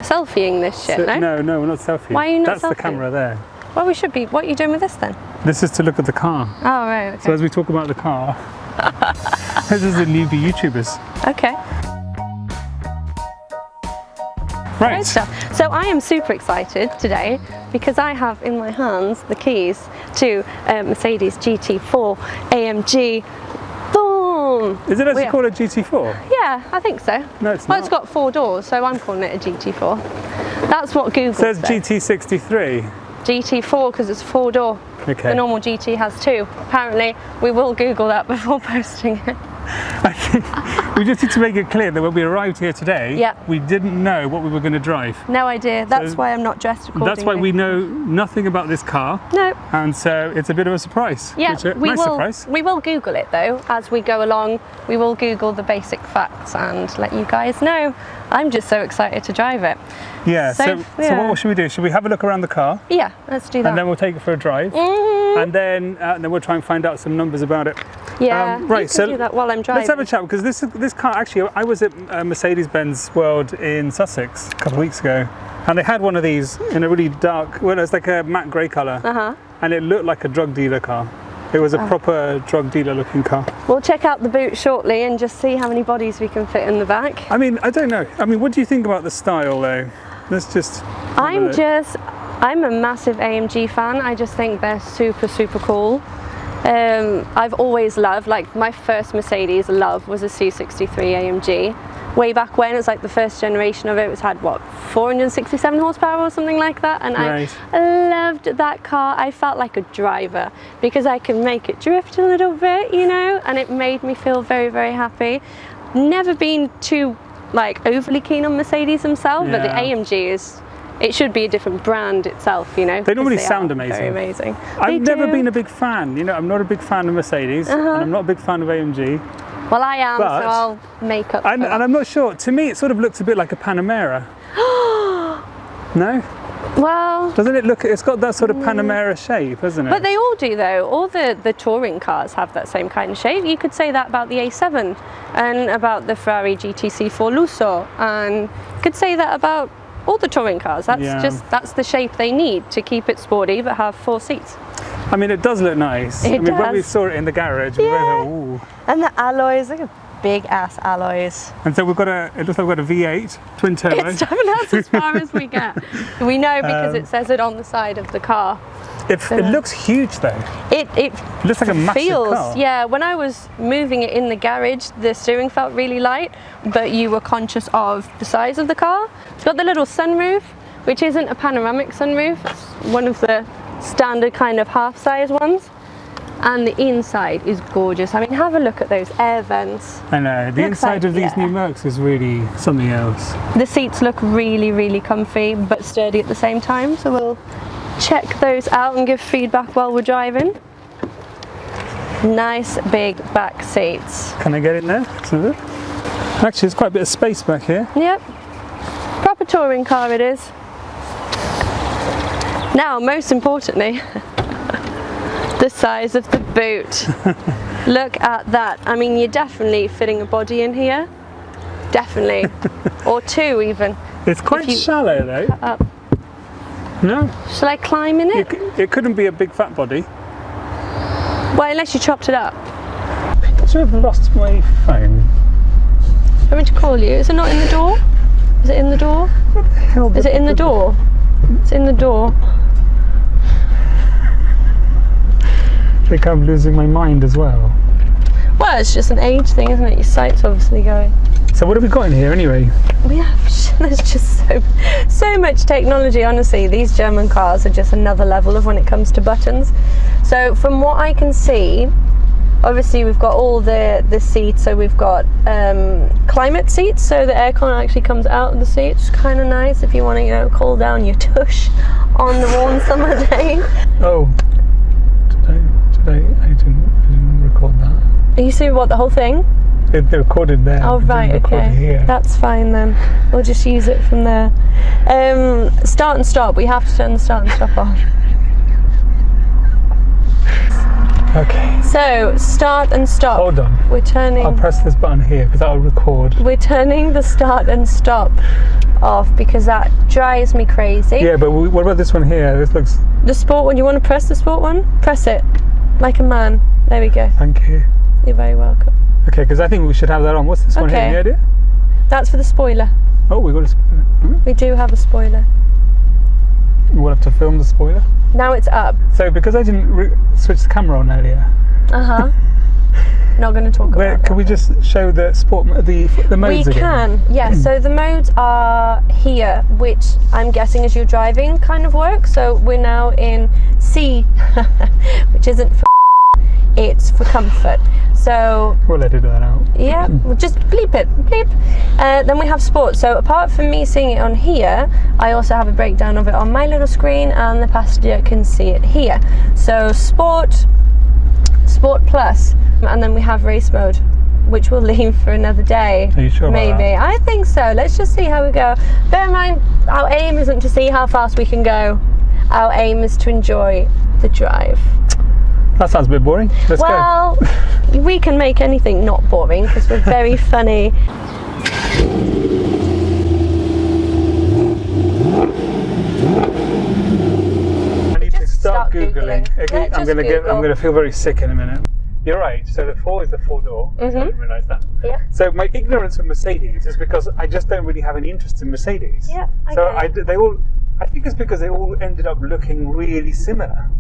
selfieing this shit, no? No, we're not selfieing. Why are you not That's the selfieing? camera there. Well, we should be. What are you doing with this then? This is to look at the car. Oh, right, okay. So as we talk about the car, this is the newbie YouTubers. Okay. Right. Great stuff. So I am super excited today because I have in my hands the keys to Mercedes GT4 AMG. Boom! Is it actually called a GT4? Yeah, I think so. No, it's well, not. it's got 4 doors, so I'm calling it a GT4. That's what Google says. It says GT63. GT4 because it's 4-door. Okay. The normal GT has 2. Apparently, we will Google that before posting it. We just need to make it clear that when we arrived here today, we didn't know what we were going to drive. No idea. That's why I'm not dressed accordingly. That's why we know nothing about this car. No. And so it's a bit of a surprise. Yeah, Surprise. We will Google it though as we go along. We will Google the basic facts and let you guys know. I'm just so excited to drive it. Yeah. So what should we do? Should we have a look around the car? Yeah, let's do that. And then we'll take it for a drive. And then we'll try and find out some numbers about it. Yeah, right, you can do that while I'm driving. Let's have a chat because this car, actually, I was at Mercedes-Benz World in Sussex a couple of weeks ago, and they had one of these in a really dark, well, it's like a matte grey colour, and it looked like a drug dealer car. It was a proper drug dealer looking car. We'll check out the boot shortly and just see how many bodies we can fit in the back. I mean, I don't know. I mean, what do you think about the style though? Let's just... I'm a massive AMG fan. I just think they're super, super cool. I've always loved, like my first Mercedes love was a C63 AMG. Way back when, it was like the first generation of it. It had what, 467 horsepower or something like that, and I loved that car. I felt like a driver because I could make it drift a little bit, you know, and it made me feel very, very happy. Never been too like overly keen on Mercedes themselves, but the AMG is, it should be a different brand itself, you know. They normally sound amazing. Very amazing. I've never been a big fan, you know, I'm not a big fan of Mercedes, and I'm not a big fan of AMG. Well, I am, so I'll make up for that. And I'm not sure, to me it sort of looks a bit like a Panamera. No? Well... Doesn't it look, it's got that sort of Panamera shape, hasn't it? But they all do though, all the touring cars have that same kind of shape. You could say that about the A7, and about the Ferrari GTC4 Lusso, and you could say that about all the touring cars. That's that's the shape they need to keep it sporty but have 4 seats. I mean, it does look nice. It does. When we saw it in the garage, we were like, ooh. And the alloys, look at big ass alloys. And so it looks like we've got a V8 twin turbo. It's definitely as far as we get. We know because it says it on the side of the car. It looks huge though. It looks like a massive car. Yeah, when I was moving it in the garage, the steering felt really light, but you were conscious of the size of the car. It's got the little sunroof, which isn't a panoramic sunroof. It's one of the standard kind of half-size ones. And the inside is gorgeous. I mean, have a look at those air vents. I know, the inside of these new Mercs is really something else. The seats look really, really comfy, but sturdy at the same time. So we'll check those out and give feedback while we're driving. Nice big back seats. Can I get in there? Actually, there's quite a bit of space back here. Yep. Proper touring car it is. Now, most importantly, the size of the boot. Look at that. I mean, you're definitely fitting a body in here. Definitely. Or 2 even. It's quite shallow though. No. Shall I climb in it? It couldn't be a big fat body. Well, unless you chopped it up. I should have lost my phone. I'm going to call you. Is it not in the door? Is it in the door? What the hell? Is it in the door? It's in the door. I think I'm losing my mind as well. Well, it's just an age thing, isn't it? Your sight's obviously going. So what have we got in here anyway? We have, there's just so much technology, honestly. These German cars are just another level of when it comes to buttons. So from what I can see, obviously we've got all the seats. So we've got climate seats, so the aircon actually comes out of the seat. It's kind of nice if you want to, you know, cool down your tush on the warm summer day. Oh. I didn't record that. Are you serious? What, the whole thing? They recorded there. Oh right, okay. Here. That's fine then. We'll just use it from there. Start and stop. We have to turn the start and stop off. Okay. So start and stop. Hold on. We're turning. I'll press this button here because that'll record. We're turning the start and stop off because that drives me crazy. Yeah, but what about this one here? This looks... The sport one, you want to press the sport one? Press it. Like a man. There we go. Thank you. You're very welcome. Okay, because I think we should have that on. What's this one here? Any idea? That's for the spoiler. Oh, we got a spoiler. We do have a spoiler. We'll have to film the spoiler. Now it's up. So because I didn't switch the camera on earlier. Not going to talk about that. Can we just show the sport, the modes We again? can, yes. So the modes are here, which I'm guessing as you're driving kind of works. So we're now in C, which isn't for it's for comfort. So we'll edit that out. Yeah, we'll just bleep it, bleep. Then we have sport. So apart from me seeing it on here, I also have a breakdown of it on my little screen, and the passenger can see it here. So sport, sport plus, and then we have race mode, which we'll leave for another day. Are you sure about Maybe. that? I think so. Let's just see how we go. Bear in mind, our aim isn't to see how fast we can go. Our aim is to enjoy the drive. That sounds a bit boring. Let's go. Well, we can make anything not boring because we're very funny. I need to start Googling. Okay, Yeah, I'm going to feel very sick in a minute. You're right. So the 4 is the 4-door. I didn't realise that. Yeah. So my ignorance of Mercedes is because I just don't really have any interest in Mercedes. Yeah. Okay. So I think it's because they all ended up looking really similar.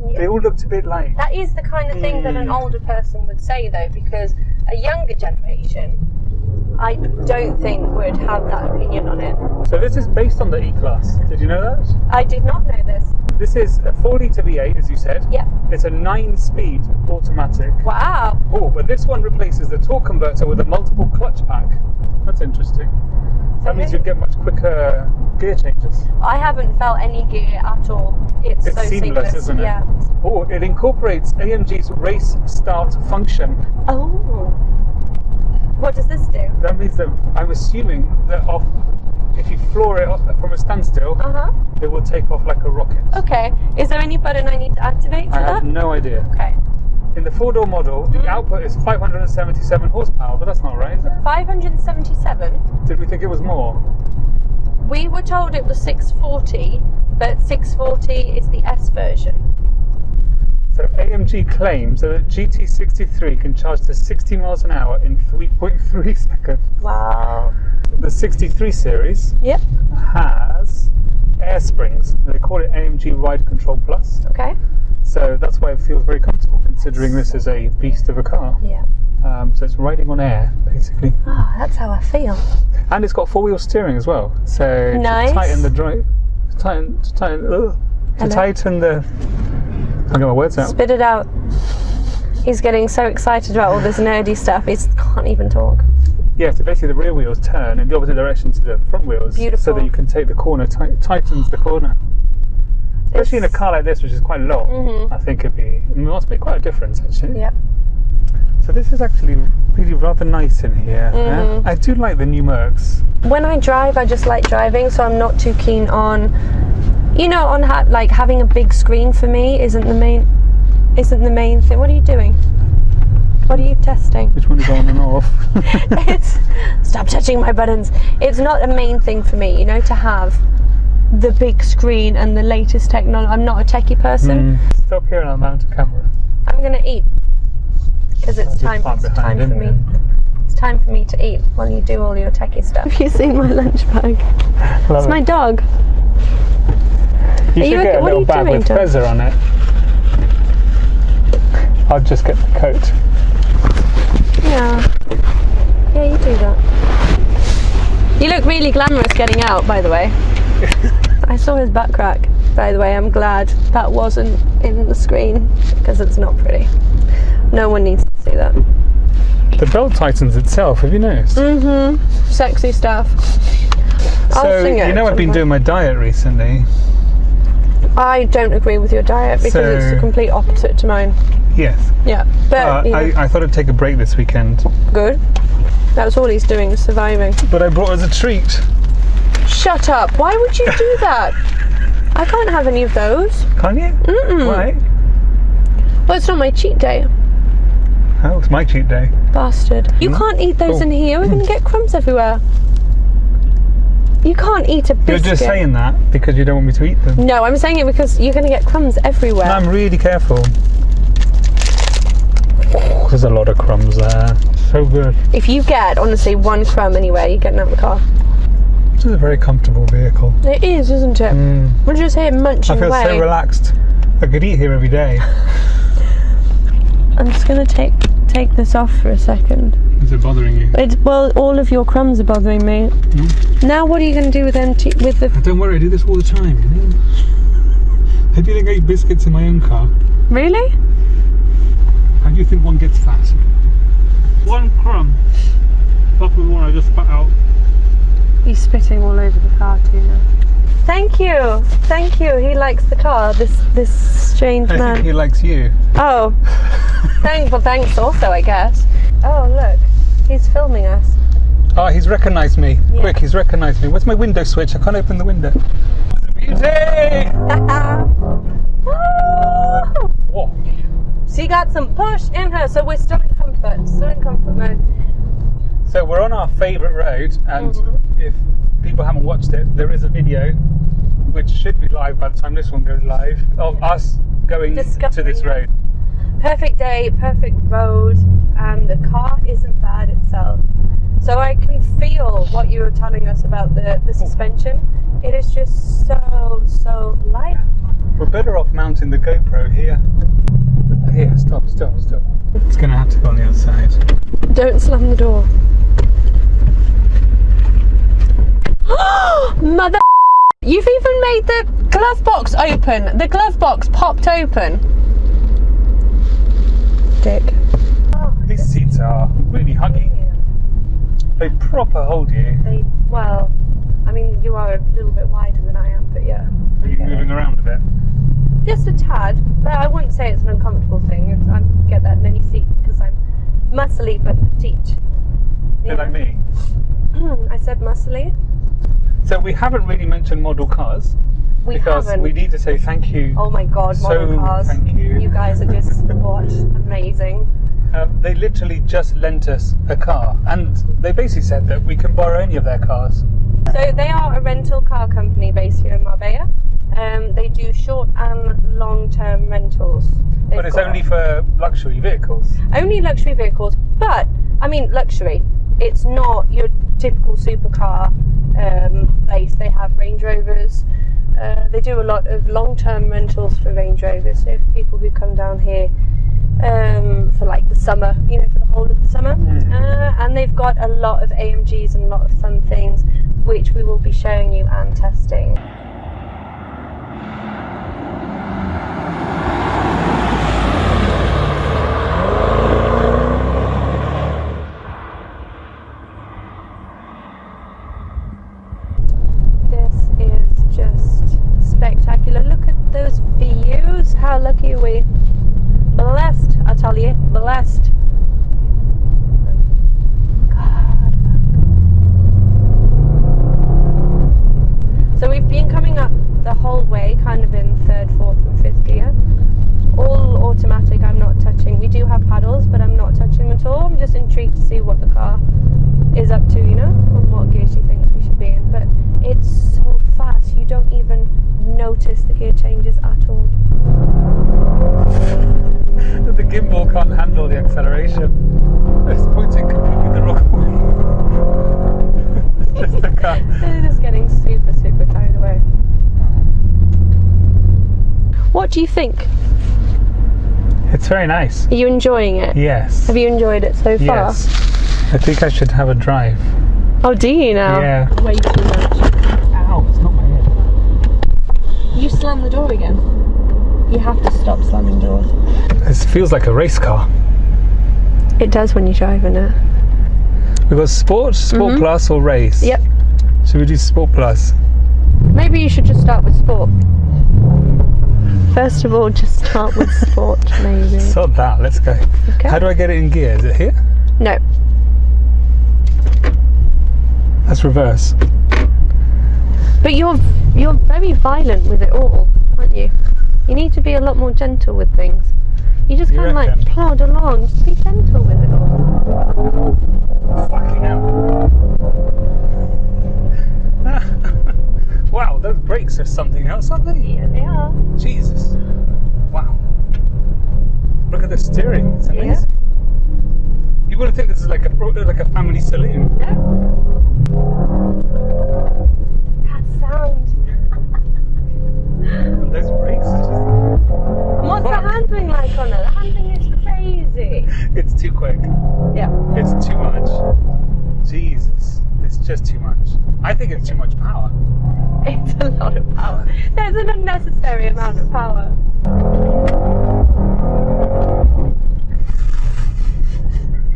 Yeah. They all looked a bit like... That is the kind of thing that an older person would say, though, because a younger generation, I don't think would have that opinion on it. So this is based on the E-Class. Did you know that? I did not know this. This is a 4-litre V8, as you said. Yeah. It's a 9-speed automatic. Wow. Oh, but this one replaces the torque converter with a multiple clutch pack. That's interesting. That means you get much quicker gear changes. I haven't felt any gear at all. It's so seamless, isn't it? Yeah. Oh, it incorporates AMG's race start function. Oh. What does this do? That means that I'm assuming that if you floor it from a standstill, it will take off like a rocket. Okay. Is there any button I need to activate for I that? have no idea. Okay. In the 4-door model, the output is 577 horsepower, but that's not right, is it? 577? Did we think it was more? We were told it was 640, but 640 is the S version. So AMG claims that a GT63 can charge to 60 miles an hour in 3.3 seconds. Wow. The 63 series Yep. has air springs. They call it AMG Ride Control Plus. Okay. So that's why it feels very comfortable, considering this is a beast of a car. Yeah. So it's riding on air, basically. Ah, that's how I feel. And it's got 4-wheel steering as well. So Nice. to tighten the drive, tighten the. I'll get my words out. Spit it out. He's getting so excited about all this nerdy stuff, he can't even talk. Yeah, so basically the rear wheels turn in the opposite direction to the front wheels. Beautiful. So that you can take the corner, tightens the corner. Especially in a car like this, which is quite long, I think it must make quite a difference, actually. Yep. So this is actually really rather nice in here. I do like the new Mercs. When I drive, I just like driving, so I'm not too keen on, like having a big screen for me isn't the main thing. What are you doing? What are you testing? Which one is on and off? Stop touching my buttons. It's not a main thing for me, to have the big screen and the latest technology. I'm not a techie person. Stop here and I'll mount a camera. I'm gonna eat because it's time for me. It's time for me to eat while you do all your techie stuff. Have you seen my lunch bag? It's my dog. You should get a little bag with feather on it. I'll just get the coat. Yeah, you do that. You look really glamorous getting out, by the way. I saw his butt crack, by the way. I'm glad that wasn't in the screen because it's not pretty. No one needs to see that. The belt tightens itself, have you noticed? Sexy stuff. So, I've been doing my diet recently. I don't agree with your diet because it's the complete opposite to mine. Yes. Yeah, but I thought I'd take a break this weekend. Good. That's all he's doing, is surviving. But I brought us a treat. Shut up. Why would you do that? I can't have any of those. Can't you? Why? Well, it's not my cheat day. Oh, it's my cheat day. Bastard. You can't eat those in here. We're going to get crumbs everywhere. You can't eat a biscuit. You're just saying that because you don't want me to eat them. No, I'm saying it because you're going to get crumbs everywhere. No, I'm really careful. There's a lot of crumbs there. So good. If you get, honestly, one crumb anywhere, you're getting out of the car. This is a very comfortable vehicle. It is, isn't it? We'll just hear munching away. I feel so relaxed. I could eat here every day. I'm just going to take this off for a second. Is it bothering you? Well, all of your crumbs are bothering me. Now what are you going to do with the... Don't worry, I do this all the time, you know? How do you think I eat biscuits in my own car? Really? How do you think one gets fat? One crumb. Apart from the one I just spat out. He's spitting all over the car too now. Thank you. Thank you. He likes the car, this strange man. I think he likes you. Oh. Thanks also, I guess. Oh, look. He's filming us. Oh, he's recognised me. Yeah. Quick, he's recognised me. Where's my window switch? I can't open the window. Beauty! Whoa. She got some push in her, so we're still in comfort mode. So we're on our favourite road, and if people haven't watched it, there is a video which should be live by the time this one goes live of us going to this road. Perfect day, perfect road, and the car isn't bad itself. So I can feel what you were telling us about the suspension. It is just so light. We're better off mounting the GoPro here. Here, stop. It's going to have to go on the other side. Don't slam the door. Mother, you've even made the glove box open. The glove box popped open. Dick. These seats are really huggy. They proper hold you. Well, I mean, you are a little bit wider than I am, but yeah. Are you moving around a bit? Just a tad, but I wouldn't say it's an uncomfortable thing. I get that in any seat because I'm muscly but petite. A bit like me. I said muscly. So we haven't really mentioned Model Cars. Because we need to say thank you. Oh my God, Model Cars. Thank you. You guys are just, what, amazing. They literally just lent us a car, and they basically said that we can borrow any of their cars. So they are a rental car company based here in Marbella. They do short and long-term rentals. But it's only for luxury vehicles. Only luxury vehicles, but I mean luxury. It's not your typical supercar place. They have Range Rovers. They do a lot of long-term rentals for Range Rovers. So for people who come down here for like the summer, you know, for the whole of the summer. And they've got a lot of AMGs and a lot of fun things, which we will be showing you and testing. Spectacular. Look at those views. How lucky are we? Blessed, I tell you, blessed. God. So we've been coming up the whole way, kind of in third, fourth and fifth gear. All automatic, I'm not touching. We do have paddles, but I'm not touching them at all. I'm just intrigued to see what the car is up to, you know, and what gear she thinks we should be in. But it's so fast, you don't even notice the gear changes at all. The gimbal can't handle the acceleration. It's pointing completely the wrong way. It's just the car. They're just getting super carried away. What do you think? It's very nice. Are you enjoying it? Yes. Have you enjoyed it so far? Yes. I think I should have a drive. Oh, do you now? Yeah. Way too much. Ow, it's not my head. You slam the door again. You have to stop slamming doors. This feels like a race car. It does when you're driving it. We've got Sport Plus or Race. Yep. Should we do Sport Plus? Maybe you should just start with Sport. First of all, just start with Sport, maybe. Sod that, let's go. Okay. How do I get it in gear? Is it here? No. That's reverse. But you're very violent with it all, aren't you? You need to be a lot more gentle with things. You just kind of like plod along. Just be gentle with it all. Fucking hell. Wow, those brakes are something else, aren't they? Yeah, they are. Jesus. Wow. Look at the steering. It's amazing. Yeah. You wouldn't think this is like a family saloon. No. That sound. And those brakes are just... And what's the handling like on it? The handling is crazy. It's too quick. Yeah. It's too much. Jesus. It's just too much. I think it's too much power. It's a lot of power. There's an unnecessary amount of power.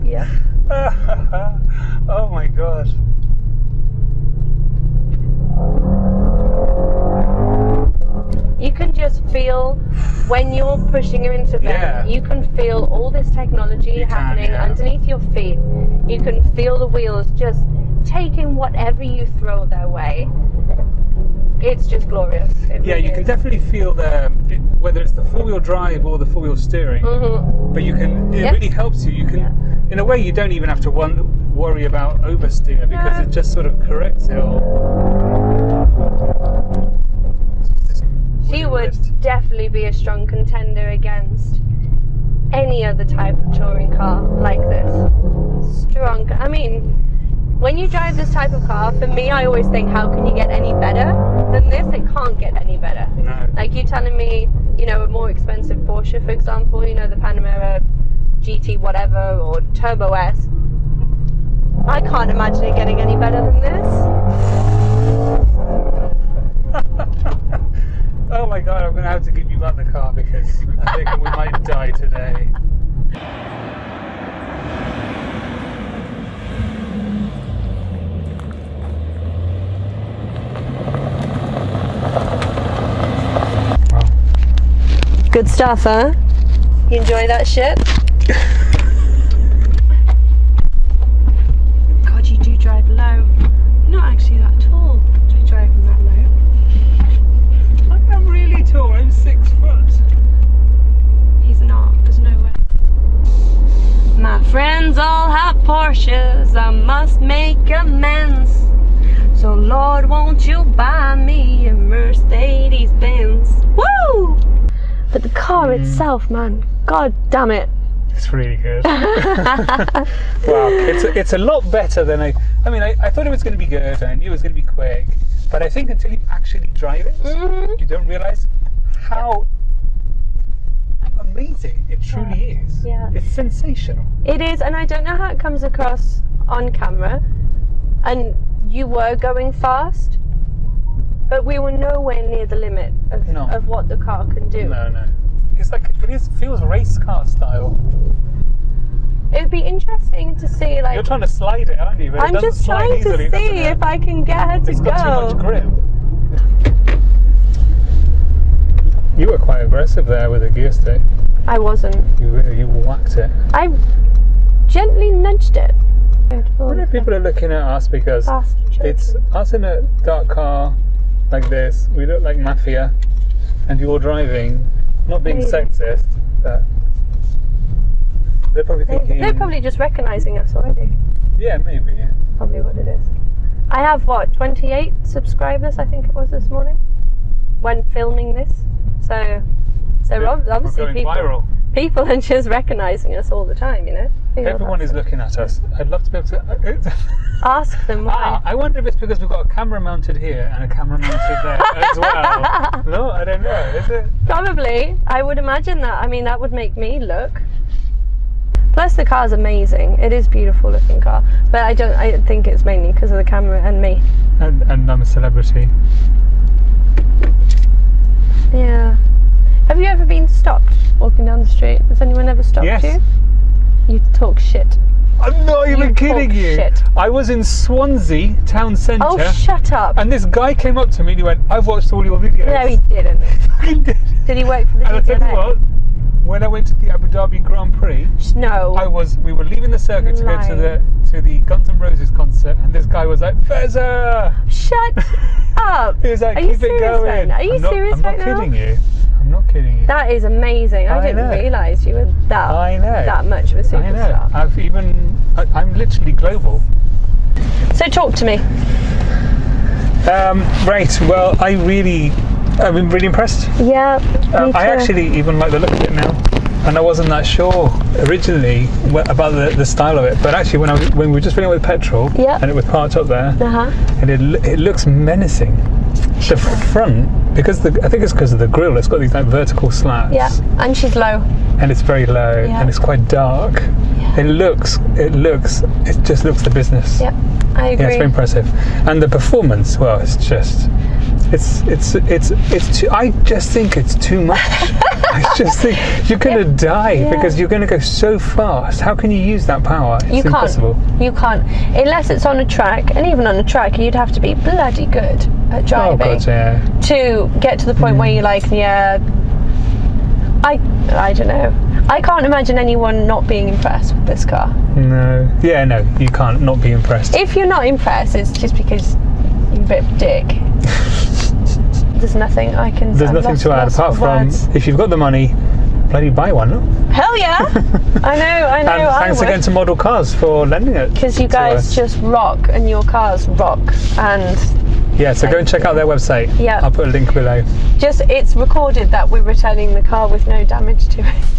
Yeah. Oh my god. You can just feel when you're pushing her into them, you can feel all this technology happening underneath your feet. You can feel the wheels just taking whatever you throw their way. It's just glorious. You can definitely feel whether it's the four-wheel drive or the four-wheel steering. But you can. It really helps you. You can, in a way, you don't even have to worry about oversteer because it just sort of corrects it all. She would definitely be a strong contender against any other type of touring car like this. Strong. I mean, when you drive this type of car, for me, I always think, how can you get any better than this? It can't get any better. No. Like you telling me, you know, a more expensive Porsche, for example, you know, the Panamera GT whatever or Turbo S. I can't imagine it getting any better than this. Oh my god, I'm going to have to give you back the car because I think we might die today. Wow. Good stuff, huh? You enjoy that shit? God, you do drive low. You're not actually that tall to be driving that low. I'm really tall, I'm 6 foot. He's not, there's no way. My friends all have Porsches, I must make amends. So Lord, won't you buy me a Mercedes Benz? Woo! But the car itself, man, god damn it. It's really good. Wow, it's a lot better than I thought it was going to be good, I knew it was going to be quick, but I think until you actually drive it, you don't realise how amazing it truly is. Yeah. It's sensational. It is, and I don't know how it comes across on camera, and you were going fast, but we were nowhere near the limit of what the car can do. No. It's like, it feels race car style. It'd be interesting to see, like... You're trying to slide it, aren't you? But I'm just trying to see if I can get her to go. It's got too much grip. You were quite aggressive there with the gear stick. I wasn't. You whacked it. I gently nudged it. I wonder if people are looking at us because it's us in a dark car like this. We look like mafia, and you're driving. Not being sexist, but they're probably thinking... They're probably just recognising us already. Yeah, maybe, yeah. Probably what it is. I have, 28 subscribers, I think it was this morning, when filming this. So obviously people are just recognising us all the time, you know. Everyone is looking at us. I'd love to be able to... Ask them why. I wonder if it's because we've got a camera mounted here and a camera mounted there as well. No, I don't know, is it? Probably. I would imagine that. I mean, that would make me look. Plus the car's amazing. It is a beautiful looking car. But I think it's mainly because of the camera and me. And I'm a celebrity. Yeah. Have you ever been stopped walking down the street? Has anyone ever stopped you? You talk shit. I'm not even kidding you. Shit. I was in Swansea town centre. Oh, shut up. And this guy came up to me and he went, I've watched all your videos. No, he didn't. He did. Did he work for the DTLA? And I tell you what, when I went to the Abu Dhabi Grand Prix, we were leaving the circuit to go to the Guns N' Roses concert, and this guy was like, Fezza! Shut up. He was like, keep it going. Are you serious right now? I'm not kidding you. I'm not kidding you. That is amazing. I didn't realise you were that much of a superstar. I know. I'm literally global. So talk to me. Right, well, I've been really impressed. Yeah, me too. I actually even like the look of it now. And I wasn't that sure originally about the style of it, but actually when we were just filling it with petrol, yeah, and it was parked up there, and it looks menacing. The front, I think it's because of the grille. It's got these like vertical slats. Yeah, and she's low. And it's very low, and it's quite dark. Yeah. It just looks the business. Yeah, I agree. Yeah, it's very impressive, and the performance. Well, it's just. It's too, I just think it's too much. I just think you're going to die because you're going to go so fast. How can you use that power? It's impossible. You can't. Unless it's on a track, and even on a track, you'd have to be bloody good at driving to get to the point where you're like, I don't know. I can't imagine anyone not being impressed with this car. No. Yeah, no, you can't not be impressed. If you're not impressed, it's just because you're a bit of a dick. There's nothing I can say. There's nothing to add apart from if you've got the money, bloody buy one. No? Hell yeah! I know. And thanks again to Model Cars for lending it. Because you guys just rock, and your cars rock. And yeah, so go and check out their website. Yeah, I'll put a link below. It's recorded that we're returning the car with no damage to it.